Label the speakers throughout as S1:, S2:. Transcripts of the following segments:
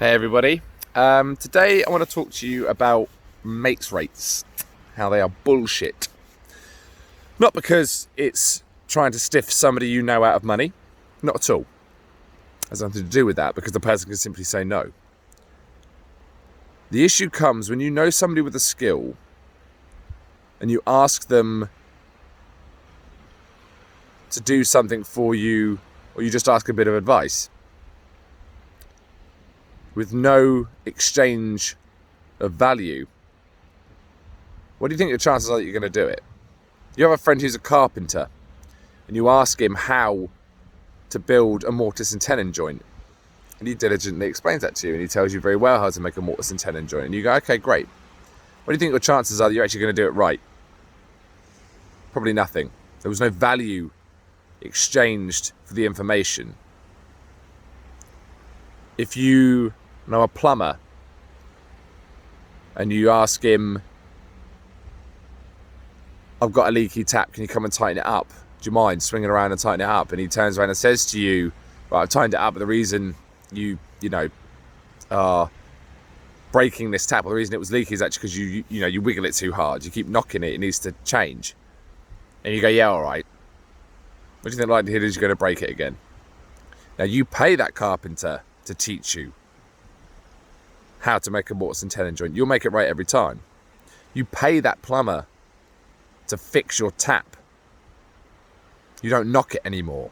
S1: Hey everybody. Today I want to talk to you about mates rates, how they are bullshit. Not because it's trying to stiff somebody you know out of money, not at all. It has nothing to do with that, because the person can simply say no. The issue comes when you know somebody with a skill and you ask them to do something for you, or you just ask a bit of advice with no exchange of value. What do you think your chances are that you're going to do it? You have a friend who's a carpenter and you ask him how to build a mortise and tenon joint, and he diligently explains that to you and he tells you very well how to make a mortise and tenon joint, and you go, okay, great. What do you think your chances are that you're actually going to do it right? Probably nothing. There was no value exchanged for the information. If you know a plumber and you ask him, I've got a leaky tap, can you come and tighten it up? Do you mind swinging around and tighten it up? And he turns around and says to you, well, I've tightened it up, but the reason you are breaking this tap, or the reason it was leaky, is actually because you wiggle it too hard. You keep knocking it, it needs to change. And you go, yeah, all right. What do you think the likelihood is you're going to break it again? Now, you pay that carpenter to teach you how to make a mortise and tenon joint. You'll make it right every time. You pay that plumber to fix your tap. You don't knock it anymore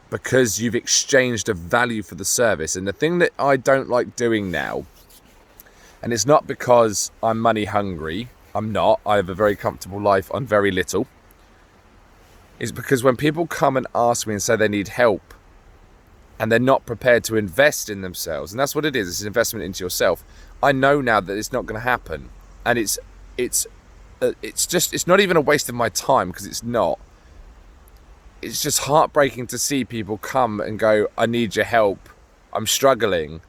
S1: because you've exchanged a value for the service. And the thing that I don't like doing now, and it's not because I'm money hungry, I'm not, I have a very comfortable life on very little, is because when people come and ask me and say they need help, and they're not prepared to invest in themselves, and that's what it is, it's an investment into yourself. I know now that it's not going to happen, and it's not even a waste of my time, because it's not. It's just heartbreaking to see people come and go, I need your help, I'm struggling,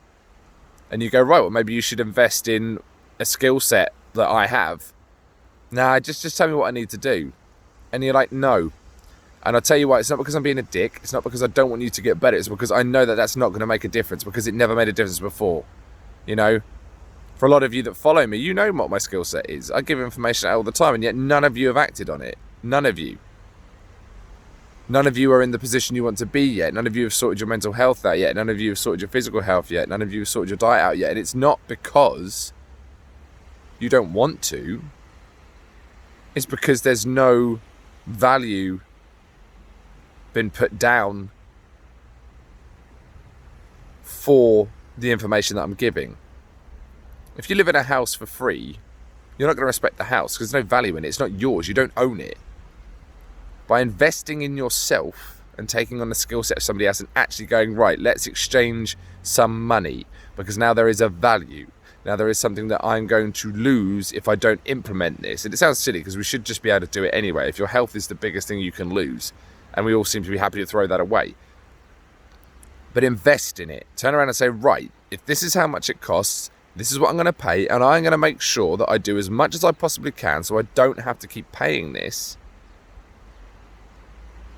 S1: and you go, right, well, maybe you should invest in a skill set that I have. Nah, just tell me what I need to do. And you're like, no. And I'll tell you why, it's not because I'm being a dick, it's not because I don't want you to get better, it's because I know that that's not going to make a difference, because it never made a difference before. You know, for a lot of you that follow me, you know what my skill set is. I give information out all the time, and yet none of you have acted on it. None of you. None of you are in the position you want to be yet. None of you have sorted your mental health out yet. None of you have sorted your physical health yet. None of you have sorted your diet out yet. And it's not because you don't want to. It's because there's no value been put down for the information that I'm giving. If you live in a house for free, you're not going to respect the house because there's no value in it. It's not yours. You don't own it. By investing in yourself and taking on the skill set of somebody else and actually going, right, let's exchange some money, because now there is a value. Now there is something that I'm going to lose if I don't implement this. And it sounds silly because we should just be able to do it anyway. If your health is the biggest thing you can lose, and we all seem to be happy to throw that away. But invest in it. Turn around and say, right, if this is how much it costs, this is what I'm going to pay, and I'm going to make sure that I do as much as I possibly can so I don't have to keep paying this,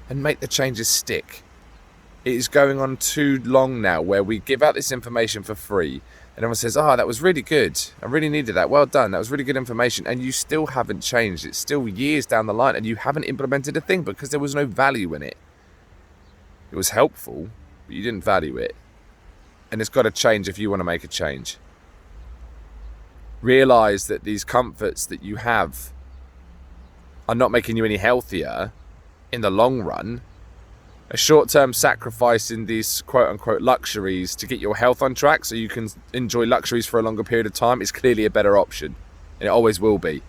S1: and make the changes stick. It is going on too long now where we give out this information for free and everyone says, that was really good, I really needed that, well done, that was really good information, and you still haven't changed. It's still years down the line and you haven't implemented a thing because there was no value in it. It was helpful, but you didn't value it. And it's got to change if you want to make a change. Realise that these comforts that you have are not making you any healthier in the long run. A short-term sacrifice in these quote-unquote luxuries to get your health on track so you can enjoy luxuries for a longer period of time is clearly a better option, and it always will be.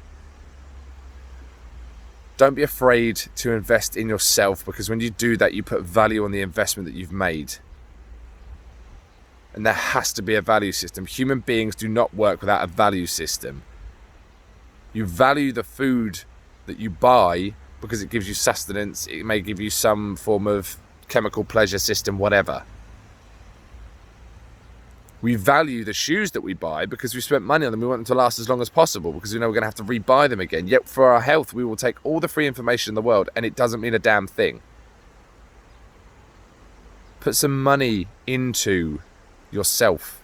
S1: Don't be afraid to invest in yourself, because when you do that, you put value on the investment that you've made. And there has to be a value system. Human beings do not work without a value system. You value the food that you buy because it gives you sustenance, it may give you some form of chemical pleasure system, whatever. We value the shoes that we buy because we spent money on them. We want them to last as long as possible because we know we're going to have to rebuy them again. Yet for our health, we will take all the free information in the world and it doesn't mean a damn thing. Put some money into yourself.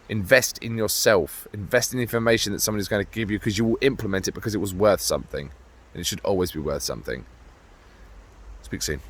S1: Invest in yourself. Invest in the information that somebody's going to give you, because you will implement it because it was worth something. And it should always be worth something. Speak soon.